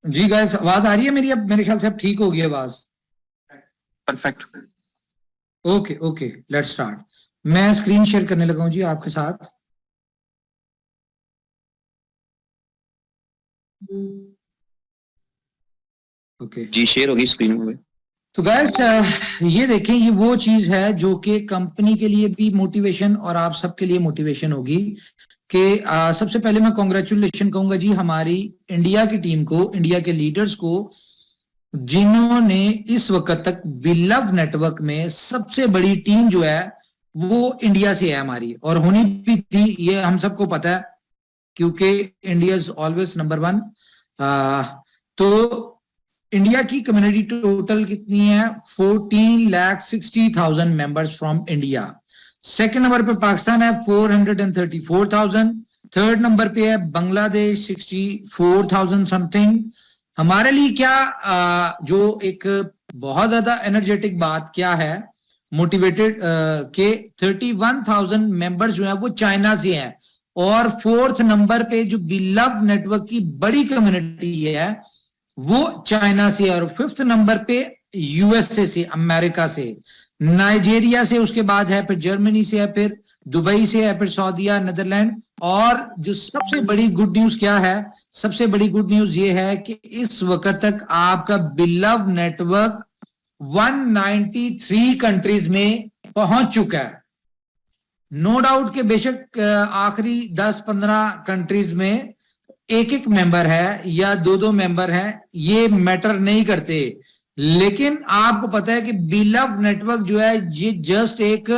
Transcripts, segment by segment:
जी guys, आवाज आ रही है मेरी? अब मेरे ख्याल से अब ठीक होगी आवाज। Perfect. Okay okay, let's start. मैं स्क्रीन शेयर करने लगा हूं जी आपके साथ। ओके। जी, शेयर होगी स्क्रीन में। तो गाइस, ये देखें, ये वो चीज है जो कि कंपनी के लिए भी मोटिवेशन और आप सबके लिए मोटिवेशन होगी कि सबसे पहले मैं कॉन्ग्रेचुलेशन कहूंगा जी हमारी इंडिया की टीम को, इंडिया के लीडर्स को, जिन्होंने इस वक्त तक बिलव नेटवर्क में सबसे बड़ी टीम जो है वो इंडिया से है हमारी, और होनी भी थी, ये हम सबको पता है, क्योंकि India is always number one. तो इंडिया की कम्युनिटी टोटल कितनी है? 14,60,000 members from India. Second number पे पाकिस्तान है 434,000। थर्ड नंबर पे है बांग्लादेश 64,000 समथिंग। हमारे लिए क्या जो एक बहुत ज्यादा एनर्जेटिक बात क्या है, मोटिवेटेड के 31,000 मेंबर्स जो है वो चाइना से हैं। और फोर्थ नंबर पे जो बिलव नेटवर्क की बड़ी कम्युनिटी है वो चाइना से, और फिफ्थ नंबर पे यूएसए से, अमेरिका से, नाइजीरिया से, उसके बाद है फिर जर्मनी से है, फिर दुबई से है, फिर सऊदीया, नीदरलैंड। और जो सबसे बड़ी गुड न्यूज क्या है? सबसे बड़ी गुड न्यूज ये है कि इस वक्त तक आपका बिलव नेटवर्क 193 कंट्रीज में पहुंच चुका है। नो डाउट के बेशक आखिरी 10-15 कंट्रीज में एक एक मेंबर है या दो दो मेंबर है, ये मैटर नहीं करते, लेकिन आपको पता है कि बिलव नेटवर्क जो है ये जस्ट एक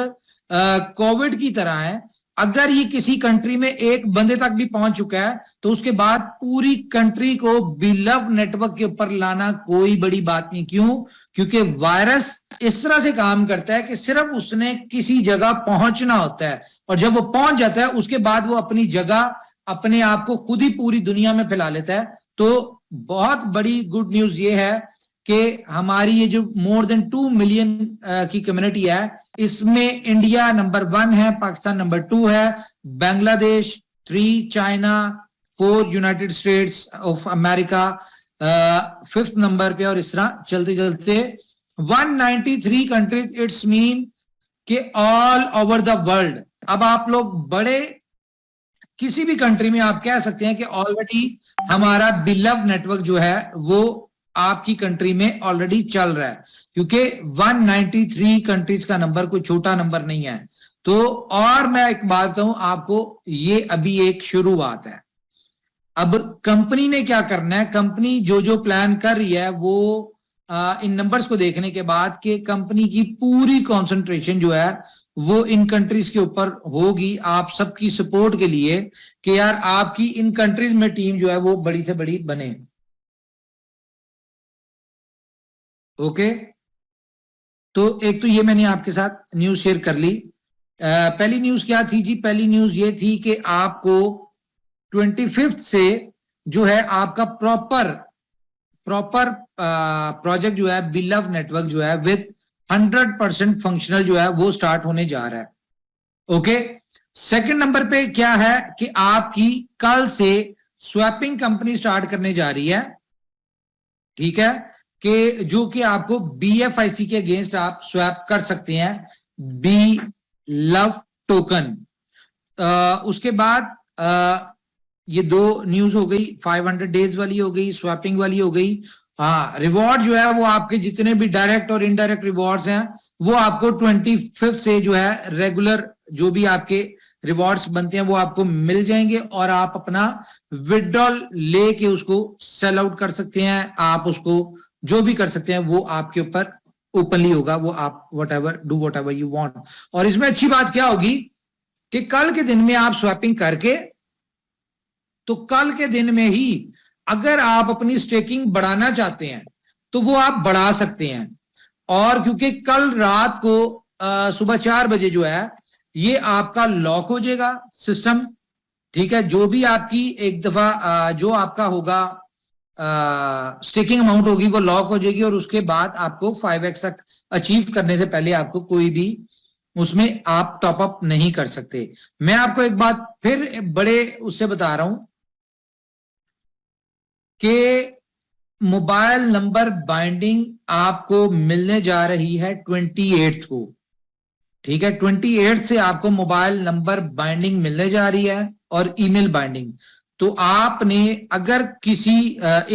कोविड की तरह है। अगर ये किसी कंट्री में एक बंदे तक भी पहुंच चुका है तो उसके बाद पूरी कंट्री को बिलव नेटवर्क के ऊपर लाना कोई बड़ी बात नहीं। क्यों? क्योंकि वायरस इस तरह से काम करता है कि सिर्फ उसने किसी जगह पहुंचना होता है, और जब वो पहुंच जाता है उसके बाद वो अपनी जगह, अपने आप को खुद ही पूरी दुनिया में फैला लेता है। तो बहुत बड़ी गुड न्यूज ये है कि हमारी ये जो मोर देन 2 मिलियन की कम्युनिटी है, इसमें इंडिया नंबर 1 है, पाकिस्तान नंबर 2 है, Bangladesh 3, China 4, United states of America 5th number पे, और इस तरह चलते चलते 193 कंट्रीज। इट्स मीन कि ऑल ओवर द वर्ल्ड। अब आप लोग बड़े किसी भी कंट्री में आप कह सकते हैं कि ऑलरेडी हमारा बिलव नेटवर्क जो है वो आपकी कंट्री में ऑलरेडी चल रहा है, क्योंकि 193 कंट्रीज का नंबर कोई छोटा नंबर नहीं है। तो और मैं एक बात बताऊं आपको, ये अभी एक शुरुआत है। अब कंपनी ने क्या करना है, कंपनी जो जो प्लान कर रही है वो इन नंबर्स को देखने के बाद कि कंपनी की पूरी कंसंट्रेशन जो है वो इन कंट्रीज के ऊपर होगी, आप सबकी सपोर्ट के लिए, कि यार आपकी इन कंट्रीज में टीम जो है वो बड़ी से बड़ी बने। ओके, तो एक तो ये मैंने आपके साथ न्यूज शेयर कर ली। पहली न्यूज क्या थी जी? पहली न्यूज ये थी कि आपको 25 से जो है आपका प्रॉपर प्रॉपर प्रोजेक्ट जो है बिलव नेटवर्क जो है विद 100% फंक्शनल जो है वो स्टार्ट होने जा रहा है। ओके, सेकंड नंबर पे क्या है कि आपकी कल से स्वैपिंग कंपनी स्टार्ट करने जा रही है, ठीक है, कि जो कि आपको BFIC के अगेंस्ट आप स्वैप कर सकते हैं, बी लव टोकन। उसके बाद ये दो न्यूज हो गई, 500 डेज वाली हो गई, स्वैपिंग वाली हो गई। हाँ, रिवॉर्ड जो है वो आपके जितने भी डायरेक्ट और इनडायरेक्ट रिवॉर्ड्स हैं वो आपको 25 से जो है रेगुलर जो भी आपके रिवॉर्ड्स बनते हैं वो आपको मिल जाएंगे, और आप अपना विड्रॉल लेके उसको सेल आउट कर सकते हैं, आप उसको जो भी कर सकते हैं वो आपके ऊपर ओपनली होगा, वो आप वट एवर यू वांट। और इसमें अच्छी बात क्या होगी कि कल के दिन में आप स्वैपिंग करके, तो कल के दिन में ही अगर आप अपनी स्टेकिंग बढ़ाना चाहते हैं तो वो आप बढ़ा सकते हैं। और क्योंकि कल रात को सुबह 4 बजे जो है ये आपका लॉक हो जाएगा सिस्टम, ठीक है, जो भी आपकी एक दफा जो आपका होगा स्टेकिंग अमाउंट होगी वो लॉक हो जाएगी, और उसके बाद आपको 5x तक अचीव करने से पहले आपको कोई भी उसमें आप टॉपअप नहीं कर सकते। मैं आपको एक बात फिर बड़े उससे बता रहा हूं कि मोबाइल नंबर बाइंडिंग आपको मिलने जा रही है 28 को, ठीक है। 28 से आपको मोबाइल नंबर बाइंडिंग मिलने जा रही है और ईमेल बाइंडिंग। तो आपने अगर किसी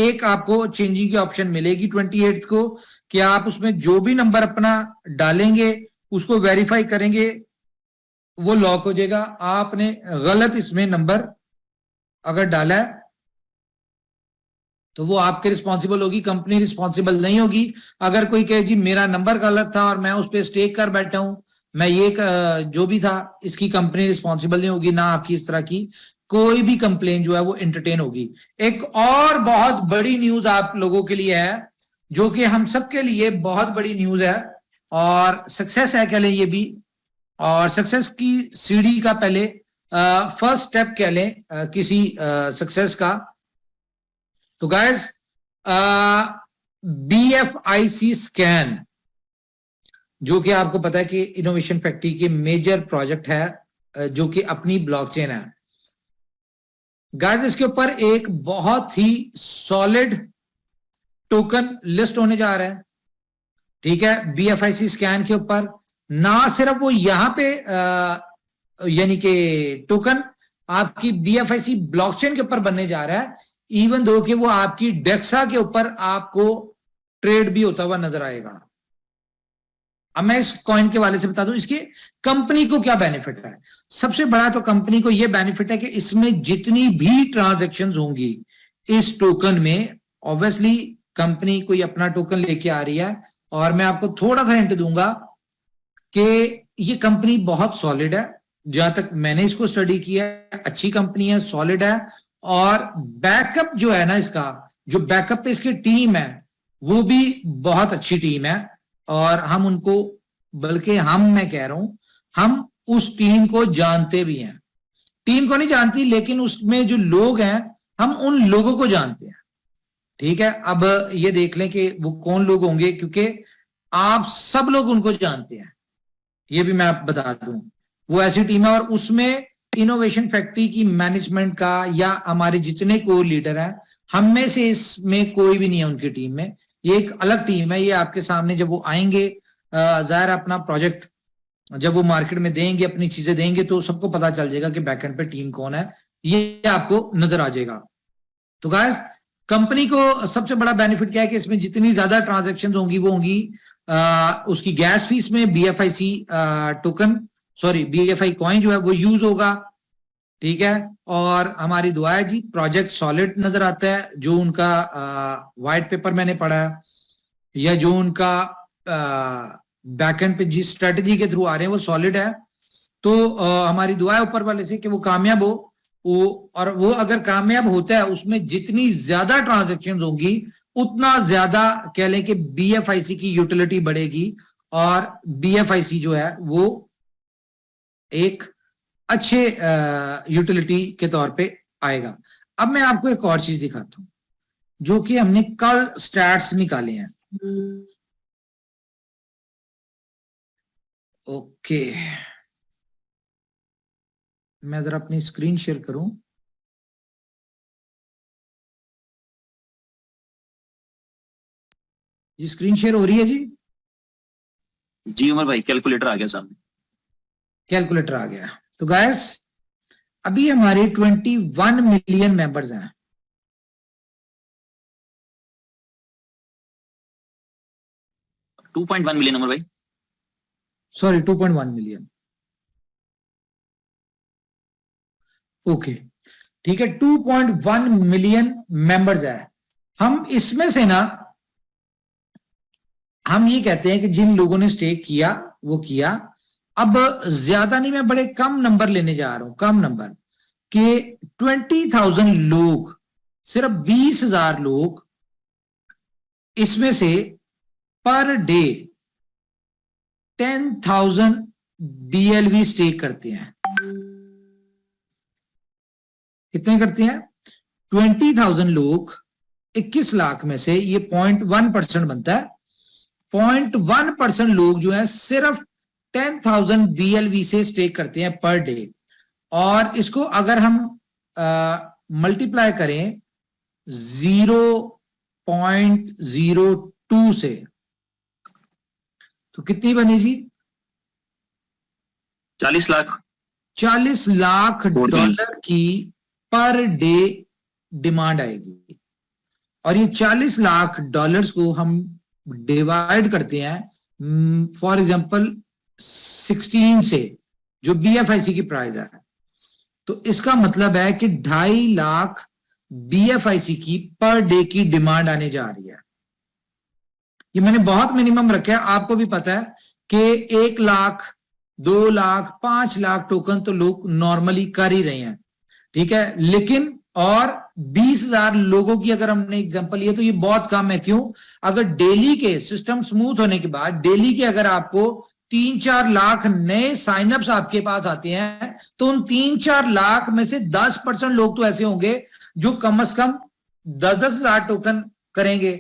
एक आपको चेंजिंग की ऑप्शन मिलेगी 28 को कि आप उसमें जो भी नंबर अपना डालेंगे उसको वेरीफाई करेंगे, वो लॉक हो जाएगा। आपने गलत इसमें नंबर अगर डाला है तो वो आपके रिस्पॉन्सिबल होगी, कंपनी रिस्पॉन्सिबल नहीं होगी। अगर कोई कहे जी मेरा नंबर गलत था और मैं उस पर स्टेक कर बैठा हूं, मैं ये जो भी था, इसकी कंपनी रिस्पॉन्सिबल नहीं होगी, ना आपकी इस तरह की कोई भी कंप्लेन जो है वो एंटरटेन होगी। एक और बहुत बड़ी न्यूज आप लोगों के लिए है, जो कि हम सबके लिए बहुत बड़ी न्यूज है और सक्सेस है कह लें ये भी, और सक्सेस की सीढ़ी का पहले फर्स्ट स्टेप कह लें किसी सक्सेस का। तो गाइस, BFIC स्कैन, जो कि आपको पता है कि इनोवेशन फैक्ट्री के मेजर प्रोजेक्ट है, जो कि अपनी ब्लॉकचेन है। गाइस, इसके ऊपर एक बहुत ही सॉलिड टोकन लिस्ट होने जा रहा है, ठीक है। BFIC स्कैन के ऊपर ना सिर्फ वो यहां पे यानी कि टोकन आपकी BFIC ब्लॉकचेन के ऊपर बनने जा रहा है, इवन दो कि वो आपकी डेक्सा के ऊपर आपको ट्रेड भी होता हुआ नजर आएगा। अब मैं इस कॉइन के वाले से बता दूं इसके कंपनी को क्या बेनिफिट है। सबसे बड़ा तो कंपनी को यह बेनिफिट है कि इसमें जितनी भी ट्रांजैक्शंस होंगी इस टोकन में, ऑब्वियसली कंपनी कोई अपना टोकन लेके आ रही है। और मैं आपको थोड़ा सा हिंट दूंगा कि ये कंपनी बहुत सॉलिड है, जहां तक मैंने इसको स्टडी किया है, अच्छी कंपनी है, सॉलिड है। और बैकअप जो है ना, इसका जो बैकअप पे इसकी टीम है वो भी बहुत अच्छी टीम है। और हम उनको, बल्कि मैं कह रहा हूं, हम उस टीम को जानते भी हैं। टीम को नहीं जानती, लेकिन उसमें जो लोग हैं हम उन लोगों को जानते हैं, ठीक है। अब ये देख लें कि वो कौन लोग होंगे, क्योंकि आप सब लोग उनको जानते हैं, ये भी मैं आप बता दूं। वो ऐसी टीम है और उसमें इनोवेशन फैक्ट्री की मैनेजमेंट का या हमारे जितने को लीडर हैं, हम में से इसमें कोई भी नहीं है उनकी टीम में। ये एक अलग टीम है। ये आपके सामने जब वो आएंगे, जाहिर अपना प्रोजेक्ट जब वो मार्केट में देंगे, अपनी चीजें देंगे, तो सबको पता चल जाएगा कि बैकएंड पे टीम कौन है, ये आपको नजर आ जाएगा। तो गाइस, कंपनी को सबसे बड़ा बेनिफिट क्या है कि इसमें जितनी ज्यादा ट्रांजेक्शन होंगी वो होंगी उसकी गैस फीस में BFIC token, sorry BFI coin जो है वो यूज होगा, ठीक है। और हमारी दुआ है जी, प्रोजेक्ट सॉलिड नजर आता है। जो उनका व्हाइट पेपर मैंने पढ़ा है या जो उनका बैकएंड पे जिस स्ट्रेटजी के थ्रू आ रहे हैं वो सॉलिड है। तो हमारी दुआ है ऊपर वाले से कि वो कामयाब हो। और वो अगर कामयाब होता है, उसमें जितनी ज्यादा ट्रांजेक्शन होंगी उतना ज्यादा कह लें कि BFIC की यूटिलिटी बढ़ेगी और BFIC जो है वो एक अच्छे यूटिलिटी के तौर पे आएगा। अब मैं आपको एक और चीज दिखाता हूं, जो कि हमने कल स्टैट्स निकाले हैं। ओके, मैं जरा अपनी स्क्रीन शेयर करूं। जी स्क्रीन शेयर हो रही है जी? जी उमर भाई, कैलकुलेटर आ गया सामने। कैलकुलेटर आ गया। तो गाइस, अभी हमारे 21 मिलियन मेंबर्स हैं। टू 2.1 मिलियन उमर भाई। Sorry, 2.1 million. ओके, ठीक है, 2.1 मिलियन मेंबर्स है। हम इसमें से ना, हम ये कहते हैं कि जिन लोगों ने स्टेक किया वो किया। अब ज्यादा नहीं, मैं बड़े कम नंबर लेने जा रहा हूं, कम नंबर कि 20,000 लोग, सिर्फ 20,000 लोग इसमें से पर डे 10,000 BLV स्टेक करते हैं। कितने करते हैं? 20,000 लोग 21 लाख में से, ये 0.1% बनता है। 0.1% लोग जो है सिर्फ 10,000 BLV से स्टेक करते हैं पर डे। और इसको अगर हम मल्टीप्लाई करें 0.02 से, तो कितनी बनी जी? 40 लाख 40 लाख डॉलर की पर डे डिमांड आएगी। और ये 40 लाख डॉलर्स को हम डिवाइड करते हैं फॉर एग्जांपल 16 से, जो BFIC की प्राइस है, तो इसका मतलब है कि 2.5 लाख BFIC की पर डे की डिमांड आने जा रही है। ये मैंने बहुत मिनिमम रखा है, आपको भी पता है कि 1 लाख 2 लाख 5 लाख टोकन तो लोग नॉर्मली कर ही रहे हैं, ठीक है। लेकिन और 20,000 लोगों की अगर हमने एग्जांपल लिया तो ये बहुत कम है। क्यों? अगर डेली के सिस्टम स्मूथ होने के बाद डेली के अगर आपको 3-4 लाख नए साइनअप्स आपके पास आते हैं, तो उन 3-4 लाख में से 10% लोग तो ऐसे होंगे जो कम से कम 10-10 हजार टोकन करेंगे,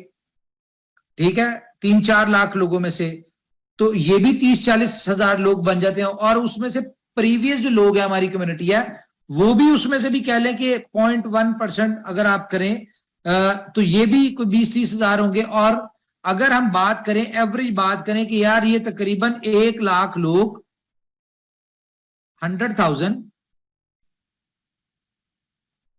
ठीक है, 3-4 लाख लोगों में से। तो ये भी 30-40 हजार लोग बन जाते हैं। और उसमें से प्रीवियस जो लोग हैं, हमारी कम्युनिटी है, वो भी उसमें से भी कह लें कि 0.1% अगर आप करें तो ये भी कोई 20-30 हजार होंगे। और अगर हम बात करें, एवरेज बात करें कि यार ये तकरीबन 1 लाख लोग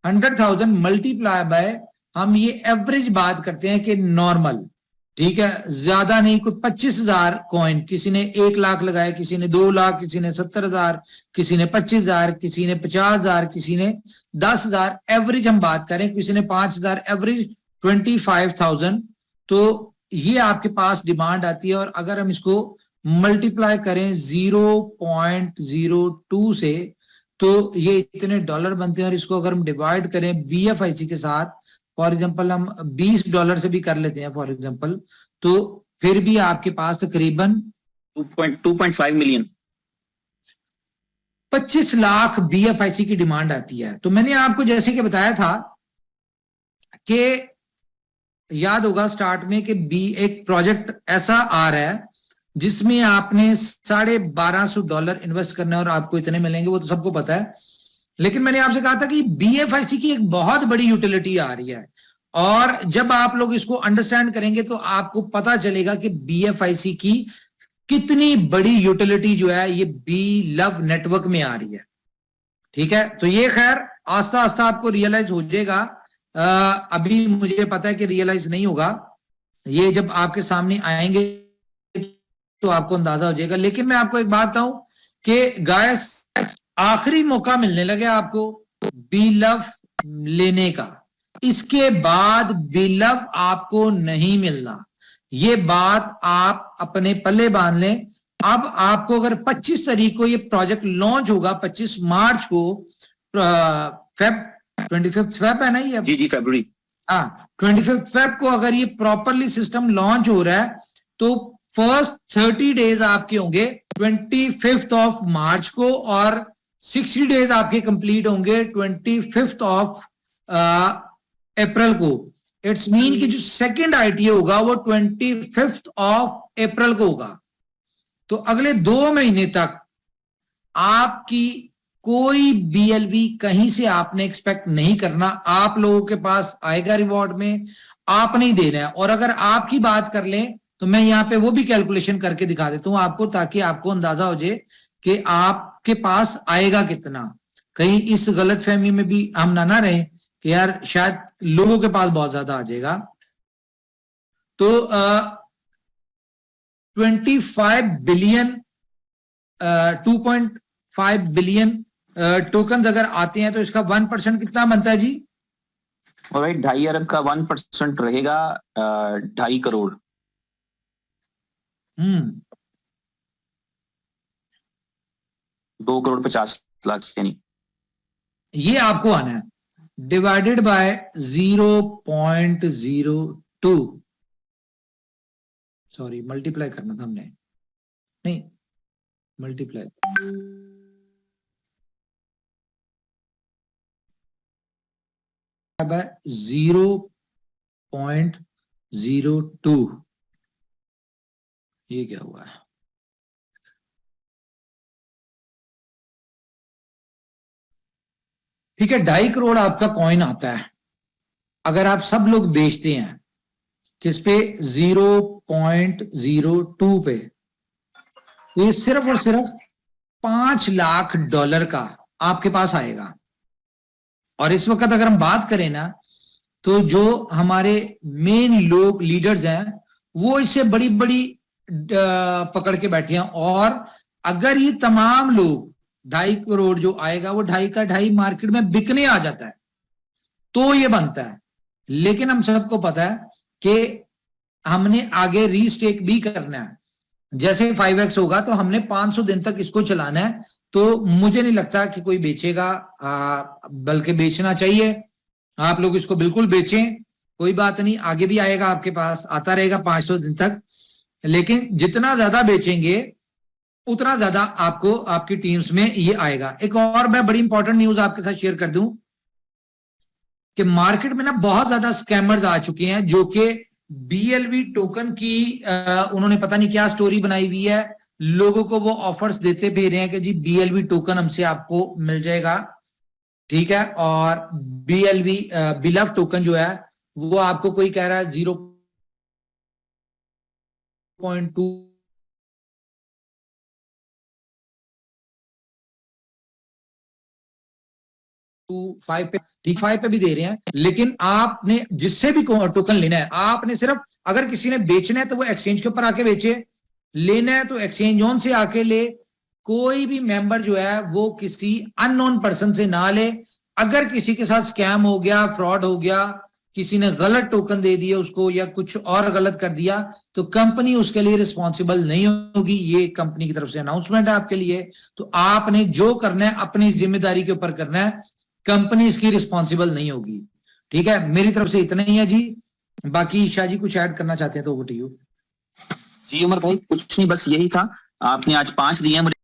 100,000 मल्टीप्लाई बाय, हम ये एवरेज बात करते हैं कि नॉर्मल, ठीक है, ज्यादा नहीं, कोई 25,000 कॉइन, किसी ने 1 लाख लगाया, किसी ने 2 लाख, किसी ने 70,000, किसी ने 25,000, किसी ने 50,000, किसी ने 10,000, एवरेज हम बात करें, किसी ने 5,000, एवरेज 25,000। तो ये आपके पास डिमांड आती है। और अगर हम इसको मल्टीप्लाई करें 0.02 से, तो ये इतने डॉलर बनते हैं। और इसको अगर हम डिवाइड करें BFIC के साथ, फॉर एग्जांपल हम $20 से भी कर लेते हैं फॉर एग्जांपल, तो फिर भी आपके पास तकरीबन 2.5 मिलियन 25 लाख BFIC की डिमांड आती है। तो मैंने आपको जैसे कि बताया था कि याद होगा स्टार्ट में कि एक प्रोजेक्ट ऐसा आ रहा है जिसमें आपने $1,250 इन्वेस्ट करना है और आपको इतने मिलेंगे, वो तो सबको पता है। लेकिन मैंने आपसे कहा था कि BFIC की एक बहुत बड़ी यूटिलिटी आ रही है, और जब आप लोग इसको अंडरस्टैंड करेंगे तो आपको पता चलेगा कि BFIC की कितनी बड़ी यूटिलिटी जो है ये BLove नेटवर्क में आ रही है, ठीक है। तो ये खैर आस्ता आस्ता आपको रियलाइज हो जाएगा। अभी मुझे पता है कि रियलाइज नहीं होगा, ये जब आपके सामने आएंगे तो आपको अंदाजा हो जाएगा। लेकिन मैं आपको एक बात बताऊं कि गाइस, आखिरी मौका मिलने लगे आपको BLove लेने का, इसके बाद BLove आपको नहीं मिलना। ये बात आप अपने पल्ले बांध लें। अब आपको अगर 25 तारीख को ये प्रोजेक्ट लॉन्च होगा, 25 मार्च को, फेब 25 फेब है ना ये? जी फरवरी, हाँ, 25 फेब को अगर ये प्रॉपरली सिस्टम लॉन्च हो रहा है तो फर्स्ट 30 डेज आपके होंगे 25 मार्च को, और 60 डेज आपके कंप्लीट होंगे 25 अप्रैल को। इट्स मीन कि जो सेकेंड ITA होगा वो 25 अप्रैल को होगा। तो अगले 2 महीने तक आपकी कोई BLV कहीं से आपने एक्सपेक्ट नहीं करना। आप लोगों के पास आएगा रिवॉर्ड में, आपने ही देना है। और अगर आपकी बात कर लें तो मैं यहां पे वो भी कैलकुलेशन करके दिखा देता हूं आपको, ताकि आपको अंदाजा हो जाए कि आपके पास आएगा कितना। कहीं इस गलतफहमी में भी हम ना रहे कि यार शायद लोगों के पास बहुत ज्यादा आ जाएगा। तो 25 बिलियन 2.5 बिलियन टोकन अगर आते हैं तो इसका 1% कितना बनता है जी? और 2.5 अरब का 1% रहेगा 2.5 करोड़। 2 करोड़ 50 लाख यानी। ये आपको आना है डिवाइडेड बाय 0.02, सॉरी मल्टीप्लाई करना था हमने, नहीं मल्टीप्लाई, बाय 0.02। ये क्या हुआ है? ठीक है, 2.5 करोड़ आपका कॉइन आता है अगर आप सब लोग बेचते हैं, किस पे? 0.02 पे। तो ये सिर्फ और सिर्फ $5 लाख का आपके पास आएगा। और इस वक्त अगर हम बात करें ना, तो जो हमारे मेन लोग लीडर्स हैं वो इससे बड़ी बड़ी पकड़ के बैठे हैं। और अगर ये तमाम लोग 2.5 करोड़ जो आएगा वो 2.5 का 2.5 मार्केट में बिकने आ जाता है तो ये बनता है। लेकिन हम सबको पता है कि हमने आगे रीस्टेक भी करना है। जैसे 5x होगा तो हमने 500 दिन तक इसको चलाना है। तो मुझे नहीं लगता कि कोई बेचेगा, बल्कि बेचना चाहिए। आप लोग इसको बिल्कुल बेचें, कोई बात नहीं, आगे भी आएगा, आपके पास आता रहेगा 500 दिन तक। लेकिन जितना ज्यादा बेचेंगे उतना ज्यादा आपको आपकी टीम्स में ये आएगा। एक और मैं बड़ी इंपॉर्टेंट न्यूज आपके साथ शेयर कर दूं कि मार्केट में ना बहुत ज्यादा स्कैमर्स आ चुके हैं जो कि BLV टोकन की उन्होंने पता नहीं क्या स्टोरी बनाई हुई है, लोगों को वो ऑफर्स देते फिर रहे हैं कि जी BLV टोकन हमसे आपको मिल जाएगा, ठीक है। और BLV बिलव टोकन जो है वो आपको कोई कह रहा है 0.2 5 पे, ठीक 5 पे भी दे रहे हैं। लेकिन आपने जिससे भी टोकन लेना है, आपने सिर्फ अगर किसी ने बेचना है तो वो एक्सचेंज के ऊपर आके बेचे, लेना है तो एक्सचेंज ऑन से आके ले। कोई भी मेंबर जो है वो किसी अननोन पर्सन से ना ले। अगर किसी के साथ स्कैम हो गया, फ्रॉड हो गया, किसी ने गलत टोकन दे दिया उसको या कुछ और गलत कर दिया, तो कंपनी उसके लिए रिस्पॉन्सिबल नहीं होगी। ये कंपनी की तरफ से अनाउंसमेंट है आपके लिए। तो आपने जो करना है अपनी जिम्मेदारी के ऊपर करना है, कंपनी इसकी रिस्पॉन्सिबल नहीं होगी, ठीक है। मेरी तरफ से इतना ही है जी। बाकी शाह जी कुछ ऐड करना चाहते हैं तो ओवर टू यू। जी उमर भाई, कुछ नहीं, बस यही था। आपने आज 5 दिए मुझे।